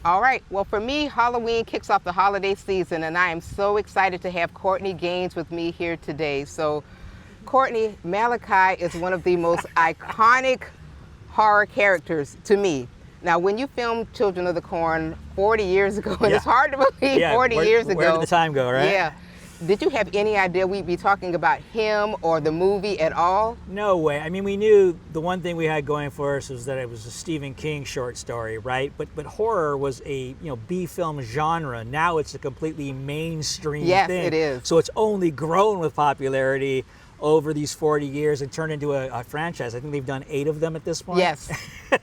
All right. Well, for me, Halloween kicks off the holiday season, and I am so excited to have Courtney Gains with me here today. So, Courtney, Malachai is one of the most iconic horror characters to me. Now, when you filmed Children of the Corn 40 years ago, and it's hard to believe 40 years ago. Where did the time go, right? Yeah. Did you have any idea we'd be talking about him or the movie at all? No way. I mean, we knew the one thing we had going for us was that it was a Stephen King short story, right? But horror was a B-film genre. Now it's a completely mainstream thing. Yes, it is. So it's only grown with popularity over these 40 years and turned into a franchise. I think they've done 8 of them at this point. Yes.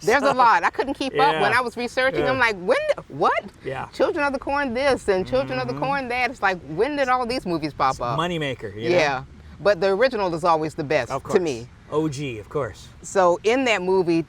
There's a lot. I couldn't keep up when I was researching. Yeah. I'm like, what? Yeah. Children of the Corn this and Children of the Corn that. It's like, when did all these movies pop up? Moneymaker, Yeah. But the original is always the best to me. OG, of course. So in that movie,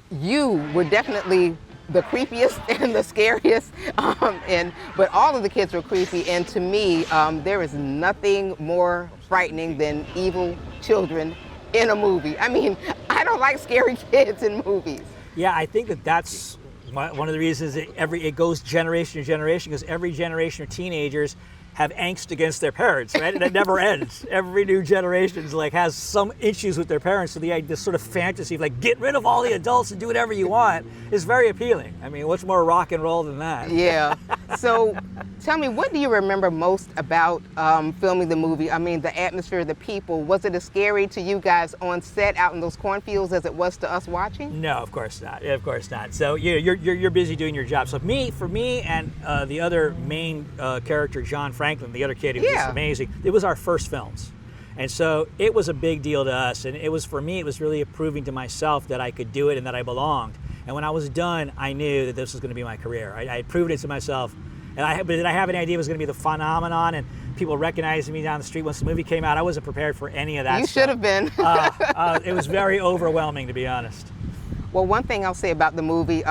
you were definitely the creepiest and the scariest, but all of the kids were creepy. And to me, there is nothing more frightening than evil children in a movie. I mean, I don't like scary kids in movies. Yeah, I think that's one of the reasons it goes generation to generation, because every generation of teenagers have angst against their parents, right? And it never ends. Every new generation has some issues with their parents. So this sort of fantasy of get rid of all the adults and do whatever you want is very appealing. I mean, what's more rock and roll than that? Yeah. So tell me, what do you remember most about filming the movie? I mean, the atmosphere, the people. Was it as scary to you guys on set out in those cornfields as it was to us watching? No, of course not. Of course not. So you're busy doing your job. So for me and the other main character, John Franklin, the other kid, who was just amazing. It was our first films. And so it was a big deal to us. And it was, for me, it was really proving to myself that I could do it and that I belonged. And when I was done, I knew that this was going to be my career. I had proven it to myself. But did I have any idea it was going to be the phenomenon and people recognizing me down the street once the movie came out? I wasn't prepared for any of that You should have been. It was very overwhelming, to be honest. Well, one thing I'll say about the movie,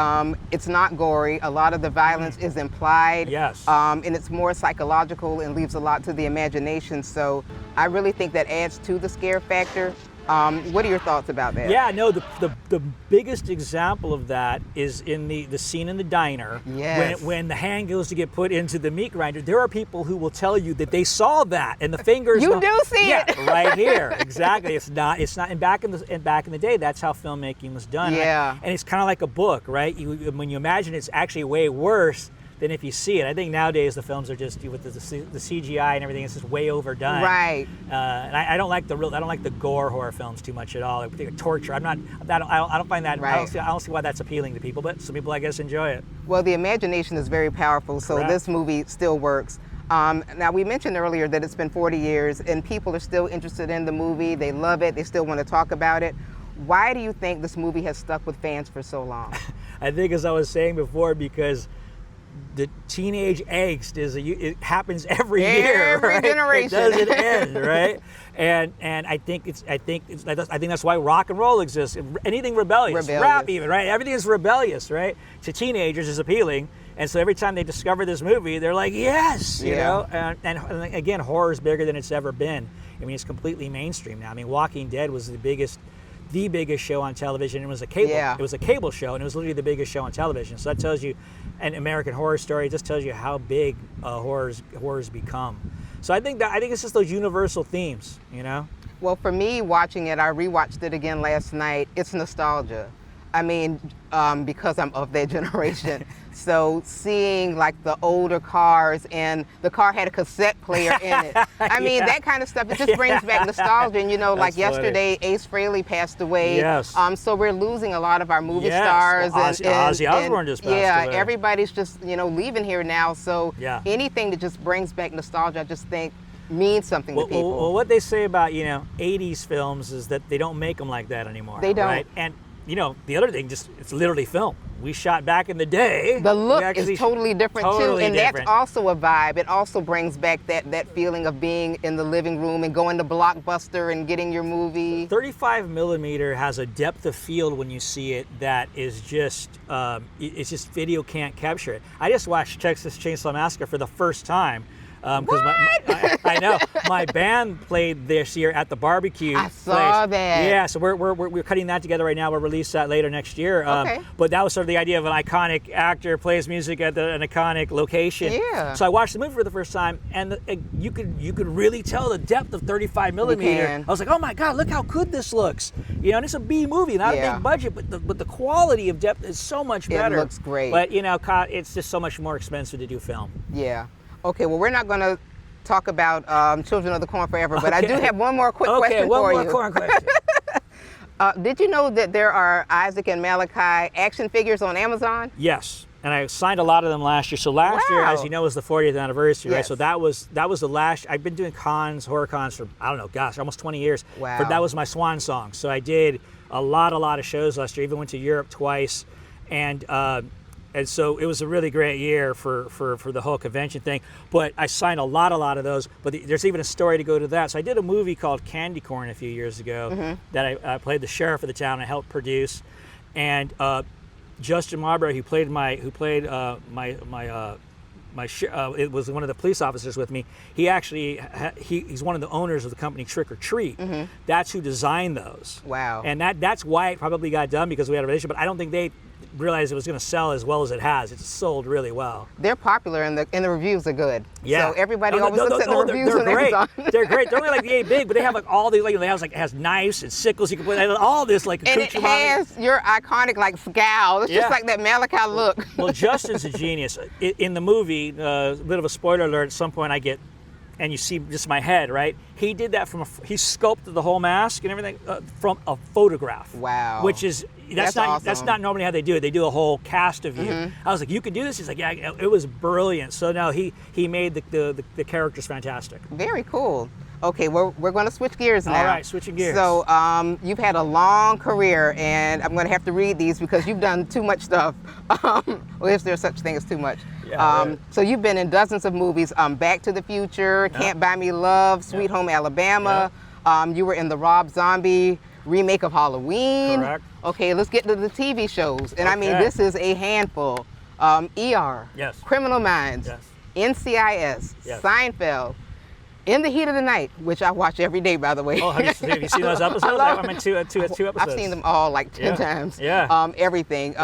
it's not gory. A lot of the violence is implied. Yes. And it's more psychological and leaves a lot to the imagination. So I really think that adds to the scare factor. What are your thoughts about that? Yeah, no, the biggest example of that is in the scene in the diner. Yes. When the hand goes to get put into the meat grinder. There are people who will tell you that they saw that and the fingers. You do see it. Yeah, right here. Exactly. It's not. And back in the day, that's how filmmaking was done. Yeah. And it's kind of like a book, right? When you imagine, it's actually way worse than if you see it. I think nowadays the films are just with the CGI and everything. It's just way overdone. Right. And I don't like the gore horror films too much at all. I think torture. I don't find that. Right. I don't see why that's appealing to people. But some people, I guess, enjoy it. Well, the imagination is very powerful, so Correct. This movie still works. Now, we mentioned earlier that it's been 40 years and people are still interested in the movie. They love it. They still want to talk about it. Why do you think this movie has stuck with fans for so long? I think, as I was saying before, because the teenage angst it happens every year. Every right? generation. It doesn't end, right? And I think that's why rock and roll exists. Anything rebellious, rap even, right? Everything is rebellious, right? To teenagers is appealing, and so every time they discover this movie, they're like, yes, you know. And again, horror is bigger than it's ever been. I mean, it's completely mainstream now. I mean, Walking Dead was the biggest show on television. It was a cable. Yeah. It was a cable show, and it was literally the biggest show on television. So that tells you, an American Horror Story just tells you how big horror's become. So I think it's just those universal themes, you know. Well, for me, watching it, I rewatched it again last night. It's nostalgia. I mean, because I'm of that generation. So seeing the older cars, and the car had a cassette player in it. I mean, that kind of stuff, it just brings back nostalgia. And That's yesterday, funny. Ace Frehley passed away. Yes. So we're losing a lot of our movie Yes. stars. Well, Ozzy Osbourne just passed away. Everybody's just, leaving here now. So anything that just brings back nostalgia, I just think means something to people. Well, what they say about, 80s films is that they don't make them like that anymore. They don't. Right? And, the other thing, it's literally film. We shot back in the day. The look is totally different too, and different. that's also a vibe. It also brings back that feeling of being in the living room and going to Blockbuster and getting your movie. 35 millimeter has a depth of field when you see it that is just, it's just video can't capture it. I just watched Texas Chainsaw Massacre for the first time Because I know my band played this year at the barbecue. I saw that. Yeah, so we're cutting that together right now. We'll release that later next year. Okay. But that was sort of the idea of an iconic actor plays music at an iconic location. Yeah. So I watched the movie for the first time, and you could really tell the depth of 35 millimeter. I was like, oh my God, look how good this looks. You know, and it's a B movie, not a big budget, but the quality of depth is so much better. It looks great. But you know, it's just so much more expensive to do film. Yeah. Okay, well, we're not going to talk about Children of the Corn forever, but I do have one more quick question for you. Okay, one more corn question. Did you know that there are Isaac and Malachai action figures on Amazon? Yes, and I signed a lot of them last year. So last year, as you know, was the 40th anniversary, right? So that was the last. I've been doing horror-cons for, I don't know, gosh, almost 20 years. Wow. But that was my swan song. So I did a lot of shows last year. Even went to Europe twice, and so it was a really great year for the whole convention thing. But I signed a lot of those. But there's even a story to go to that. So I did a movie called Candy Corn a few years ago that I played the sheriff of the town. I helped produce, and Justin Marlborough, who played it was one of the police officers with me. He actually he's one of the owners of the company Trick or Treat. That's who designed those. Wow. And that's why it probably got done, because we had a relationship. But I don't think they realized it was going to sell as well as it has. It's sold really well. They're popular, and the reviews are good. Yeah. So everybody always looks at the reviews on Amazon. They're great. They're only like yay big, but they have like all these, like, it has knives and sickles. You can put all this like. And it has your iconic like scowl. It's just like that Malachai look. Well, Justin's a genius. In the movie, a bit of a spoiler alert. At some point, I get. And you see just my head, right? He did that he sculpted the whole mask and everything from a photograph. Wow. Which is, that's not normally how they do it. They do a whole cast of you. I was like, you could do this? He's like, yeah, it was brilliant. So no, he made the characters fantastic. Very cool. Okay, we're going to switch gears now. All right, switching gears. So you've had a long career, and I'm going to have to read these because you've done too much stuff. Well, if there's such thing as too much. Yeah, right. So you've been in dozens of movies. Back to the Future, Can't Buy Me Love, Sweet Home Alabama. You were in the Rob Zombie remake of Halloween. Correct. Okay, let's get to the TV shows. And I mean, this is a handful. ER. Yes. Criminal Minds. Yes. NCIS. Yes. Seinfeld. In the Heat of the Night, which I watch every day, by the way. Oh, have you seen those episodes? I'm in two episodes. I've seen them all like 10 times. Yeah. Everything.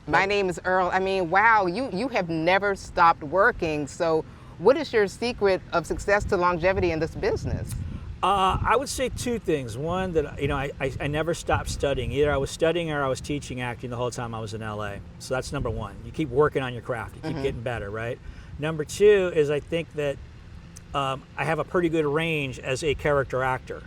My name is Earl. I mean, wow, you have never stopped working. So what is your secret of success to longevity in this business? I would say two things. One, that I never stopped studying. Either I was studying or I was teaching acting the whole time I was in LA. So that's number one. You keep working on your craft. You keep getting better, right? Number two is I think that I have a pretty good range as a character actor.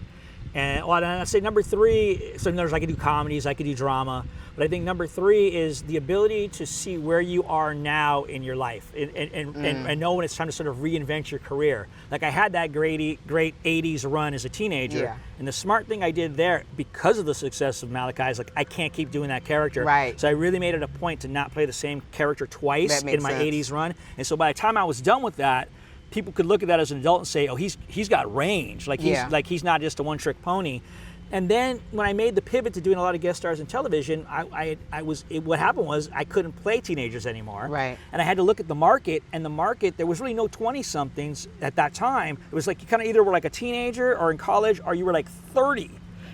And I'd say number three, so I could do comedies, I could do drama, but I think number three is the ability to see where you are now in your life and know when it's time to sort of reinvent your career. Like I had that great 80s run as a teenager, and the smart thing I did there, because of the success of Malachai, is like I can't keep doing that character. Right. So I really made it a point to not play the same character twice in my sense. 80s run. And so by the time I was done with that, people could look at that as an adult and say, "Oh, he's got range. Like he's not just a one-trick pony." And then when I made the pivot to doing a lot of guest stars in television, what happened was I couldn't play teenagers anymore. Right. And I had to look at the market, and the market, there was really no 20-somethings at that time. It was like you kind of either were like a teenager or in college, or you were like 30.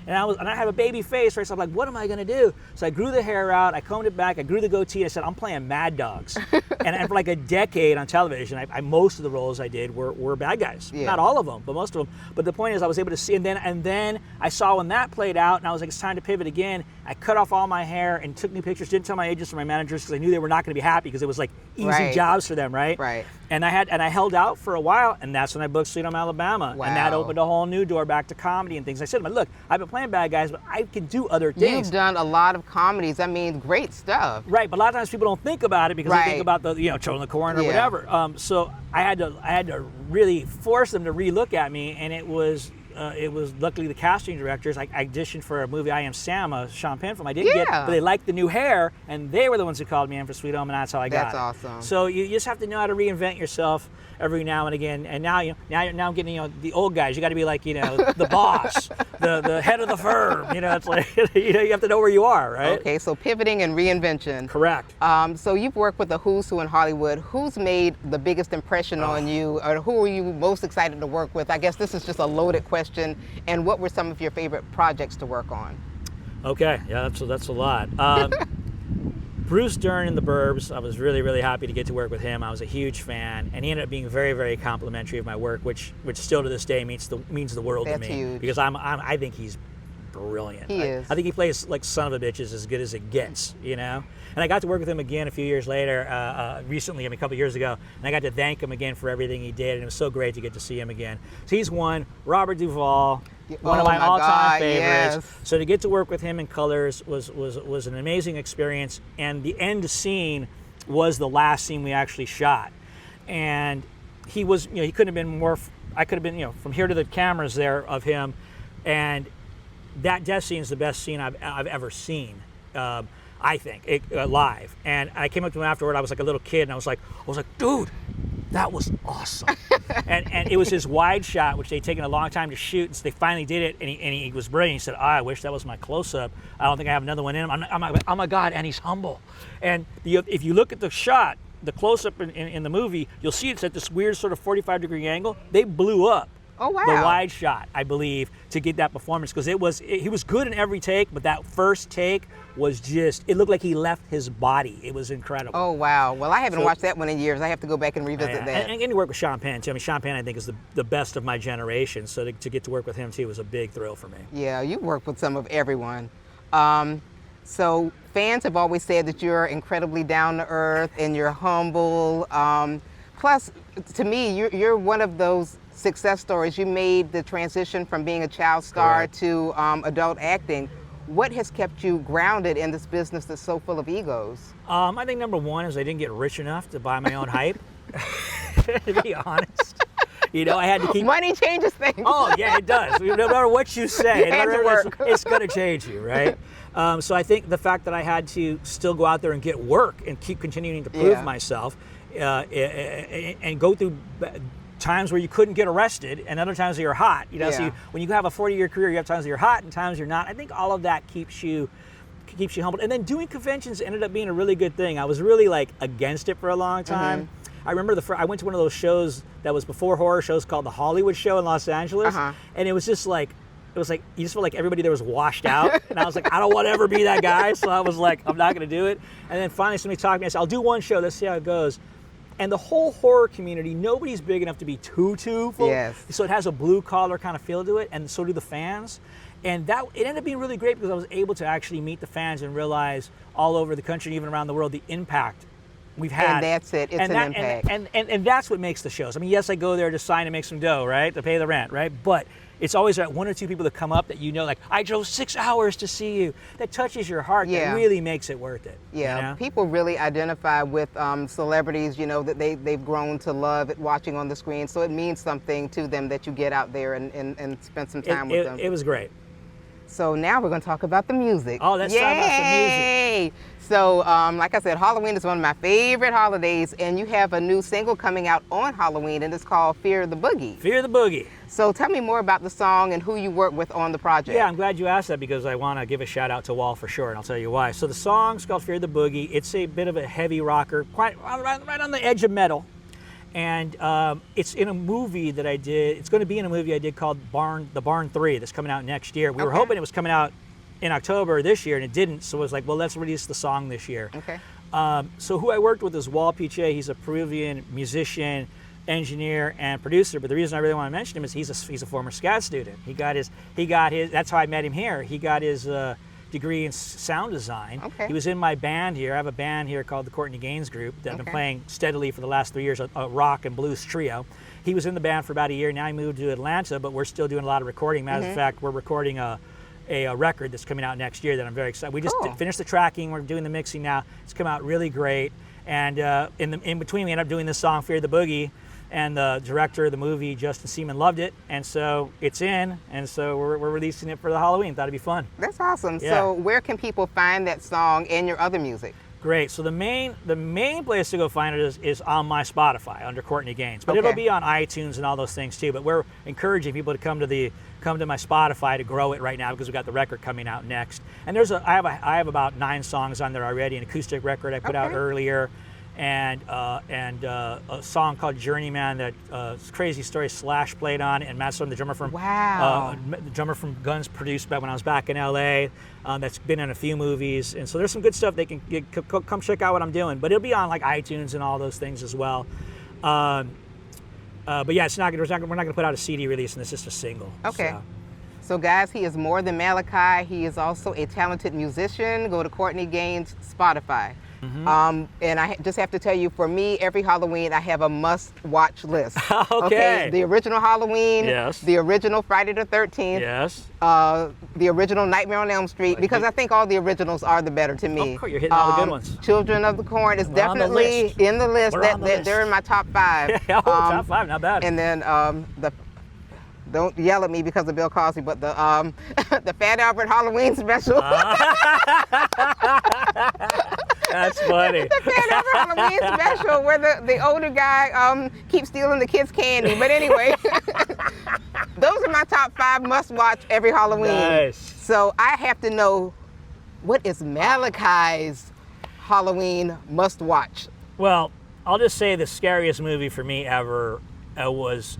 And I have a baby face, right? So I'm like, what am I gonna do? So I grew the hair out, I combed it back, I grew the goatee, and I said, I'm playing Mad Dogs. and for like a decade on television, most of the roles I did were bad guys. Yeah. Not all of them, but most of them. But the point is, I was able to see, and then I saw when that played out, and I was like, it's time to pivot again. I cut off all my hair and took new pictures, didn't tell my agents or my managers because I knew they were not gonna be happy because it was like easy jobs for them, right? Right. And I held out for a while, and that's when I booked Sweet Home Alabama. Wow. And that opened a whole new door back to comedy and things. I said, look, I've been playing bad guys, but I can do other things. You've done a lot of comedies. I mean, great stuff. Right, but a lot of times people don't think about it because they think about the Children of the Corn or whatever. So I had to really force them to relook at me, and it was it was luckily the casting directors. I auditioned for a movie, I Am Sam, a Sean Penn film. I didn't get, but they liked the new hair, and they were the ones who called me in for Sweet Home, and that's how I got it. That's awesome. So you just have to know how to reinvent yourself every now and again. And now I'm getting the old guys. You got to be like the boss, the head of the firm. It's like you have to know where you are, right? Okay, so pivoting and reinvention. Correct. So you've worked with the who's who in Hollywood. Who's made the biggest impression on you, or who are you most excited to work with? I guess this is just a loaded question. And what were some of your favorite projects to work on? Okay, yeah, that's a lot. Bruce Dern in The Burbs, I was really, really happy to get to work with him. I was a huge fan, and he ended up being very, very complimentary of my work, which still to this day means the world to me. Huge. Because I think he's brilliant. He is. I think he plays like son of a bitch is as good as it gets, And I got to work with him again a few years later, recently, a couple years ago, and I got to thank him again for everything he did, and it was so great to get to see him again. So he's one. Robert Duvall, one of my all-time favorites. Yes. So to get to work with him in Colors was an amazing experience, and the end scene was the last scene we actually shot. And he was, he couldn't have been more, I could have been, from here to the cameras there of him, and that death scene is the best scene I've ever seen, I think, live. And I came up to him afterward, I was like a little kid, and I was like, dude, that was awesome. and it was his wide shot, which they'd taken a long time to shoot, and so they finally did it, and he was brilliant. He said, I wish that was my close-up. I don't think I have another one in him. Oh my God, and he's humble. And if you look at the shot, the close-up in the movie, you'll see it's at this weird sort of 45-degree angle. They blew up the wide shot, I believe, to get that performance, because he was good in every take, but that first take was it looked like he left his body. It was incredible. Oh, wow. Well, I haven't watched that one in years. I have to go back and revisit that. And to work with Sean Penn, too. I mean, Sean Penn, I think, is the best of my generation, so to get to work with him, too, was a big thrill for me. Yeah, you work with some of everyone. So fans have always said that you're incredibly down-to-earth and you're humble. Plus, to me, you're one of those success stories. You made the transition from being a child star to adult acting. What has kept you grounded in this business that's so full of egos? I think number one is I didn't get rich enough to buy my own hype, to be honest. I had to keep... Money changes things. Oh, yeah, it does. No matter what you say, it's going to change you, right? So I think the fact that I had to still go out there and get work and keep continuing to prove myself and go through times where you couldn't get arrested and other times that you're hot. So when you have a 40-year career, you have times that you're hot and times you're not. I think all of that keeps you humbled. And then doing conventions ended up being a really good thing. I was really against it for a long time. Mm-hmm. I remember I went to one of those shows that was before horror shows called the Hollywood Show in Los Angeles, and it was just like, you just felt like everybody there was washed out, and I was like, I don't want to ever be that guy, so I was like, I'm not going to do it. And then finally somebody talked to me, I said, I'll do one show, let's see how it goes. And the whole horror community, nobody's big enough to be too full. Yes. So it has a blue collar kind of feel to it, and so do the fans. And it ended up being really great because I was able to actually meet the fans and realize all over the country, even around the world, the impact we've had. And that's it. It's an impact. And that's what makes the shows. I mean, yes, I go there to sign and make some dough, right? To pay the rent, right? But it's always that one or two people that come up that like, I drove 6 hours to see you. That touches your heart. That really makes it worth it. Yeah, people really identify with celebrities, that they've grown to love it, watching on the screen. So it means something to them that you get out there and spend some time with them. It was great. So now we're going to talk about the music. Oh, let's talk about some music. So, like I said, Halloween is one of my favorite holidays, and you have a new single coming out on Halloween, and it's called Fear the Boogie. Fear the Boogie. So tell me more about the song and who you work with on the project. Yeah, I'm glad you asked that because I want to give a shout out to Wall for sure, and I'll tell you why. So the song's called Fear the Boogie. It's a bit of a heavy rocker, right on the edge of metal. And it's in a movie that I did. It's going to be in a movie I did called The Barn 3 that's coming out next year. We were hoping it was coming out in October this year, and it didn't. So it was like, well, let's release the song this year. Okay. So who I worked with is Wall Piche. He's a Peruvian musician, engineer, and producer. But the reason I really want to mention him is he's a former SCAD student. He got his. That's how I met him here. He got his degree in sound design. Okay. He was in my band here. I have a band here called the Courtney Gains group that I've been playing steadily for the last 3 years, a rock and blues trio. He was in the band for about a year. Now he moved to Atlanta, but we're still doing a lot of recording. Matter of fact, we're recording a record that's coming out next year that I'm very excited. We just finished the tracking. We're doing the mixing now. It's come out really great. And in between, we ended up doing this song, Fear the Boogie, And the director of the movie, Justin Seaman, loved it, and so it's in, and so we're releasing it for the Halloween. Thought it'd be fun. That's awesome. Yeah. So where can people find that song and your other music? Great. So the main place to go find it is on my Spotify under Courtney Gains, but Okay. it'll be on iTunes and all those things too. But we're encouraging people to come to my Spotify to grow it right now because we've got the record coming out next. And I have about 9 songs on there already. An acoustic record I put out earlier. And a song called Journeyman that Crazy Story Slash played on, and Matt Stone, the drummer from the drummer from Guns, produced back when I was back in LA. That's been in a few movies, and so there's some good stuff. They can come check out what I'm doing, but it'll be on like iTunes and all those things as well. But yeah, we're not going to put out a CD release, and it's just a single. Okay. So guys, he is more than Malachai. He is also a talented musician. Go to Courtney Gains Spotify. And I just have to tell you, for me, every Halloween I have a must-watch list. Okay. The original Halloween. Yes. The original Friday the 13th. Yes. The original Nightmare on Elm Street, because I think all the originals are the better to me. Of course, you're hitting all the good ones. Children of the Corn is definitely in the list. They're in my top 5. Top 5, not bad. And then don't yell at me because of Bill Cosby, but the the Fat Albert Halloween special. That's funny. The Fat Albert Halloween special where the older guy keeps stealing the kids' candy. But anyway, those are my top 5 must-watch every Halloween. Nice. So I have to know, what is Malachai's Halloween must-watch? Well, I'll just say the scariest movie for me ever is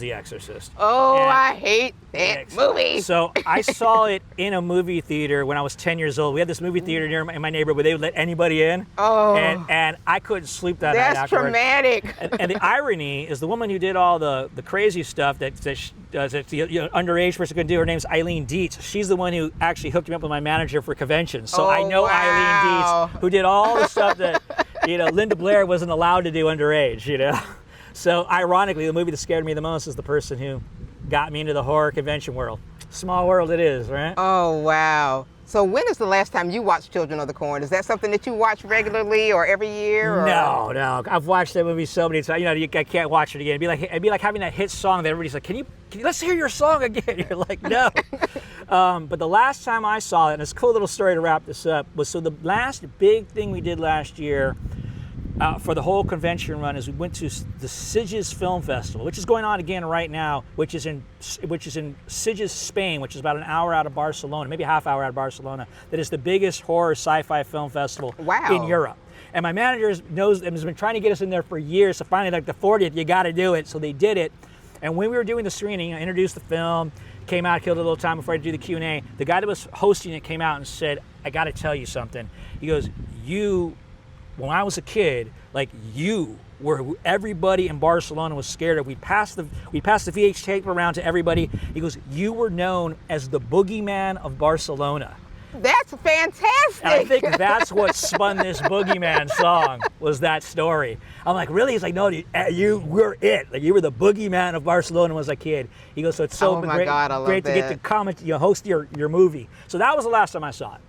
The Exorcist. Oh, And I hate that movie. So I saw it in a movie theater when I was 10 years old. We had this movie theater in my neighborhood where they would let anybody in. Oh. And I couldn't sleep that night That's afterwards. traumatic. And the irony is the woman who did all the crazy stuff that the underage person couldn't do, her name's Eileen Dietz. She's the one who actually hooked me up with my manager for conventions. So I know Eileen Dietz, who did all the stuff that Linda Blair wasn't allowed to do underage, So ironically, the movie that scared me the most is the person who got me into the horror convention world. Small world it is, right? Oh, wow. So when is the last time you watched Children of the Corn? Is that something that you watch regularly or every year? Or? No. I've watched that movie so many times. I can't watch it again. It'd be like having that hit song that everybody's like, can you let's hear your song again? You're like, no. But the last time I saw it, and it's a cool little story to wrap this up, was the last big thing we did last year for the whole convention run is we went to the Sitges Film Festival, which is going on again right now, which is in Sitges, Spain, which is about an hour out of Barcelona, maybe a half hour out of Barcelona. That is the biggest horror sci-fi film festival in Europe. And my manager knows and has been trying to get us in there for years. So finally, like the 40th, you got to do it. So they did it. And when we were doing the screening, I introduced the film, came out, killed a little time before I do the Q&A. The guy that was hosting it came out and said, I got to tell you something. He goes, when I was a kid, you were who everybody in Barcelona was scared of. We passed the VH tape around to everybody. He goes, you were known as the boogeyman of Barcelona. That's fantastic. And I think that's what spun this Boogeyman song, was that story. I'm like, really? He's like, no, you were it. You were the boogeyman of Barcelona when I was a kid. He goes, so it's so great to get to comment, host your movie. So that was the last time I saw it.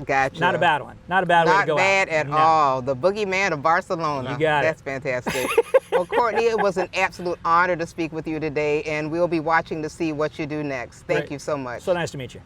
Gotcha. Not a bad one. Not a bad way to go out. Not bad at all. The Boogeyman of Barcelona. You got it. That's fantastic. Well, Courtney, it was an absolute honor to speak with you today, and we'll be watching to see what you do next. Thank you so much. So nice to meet you.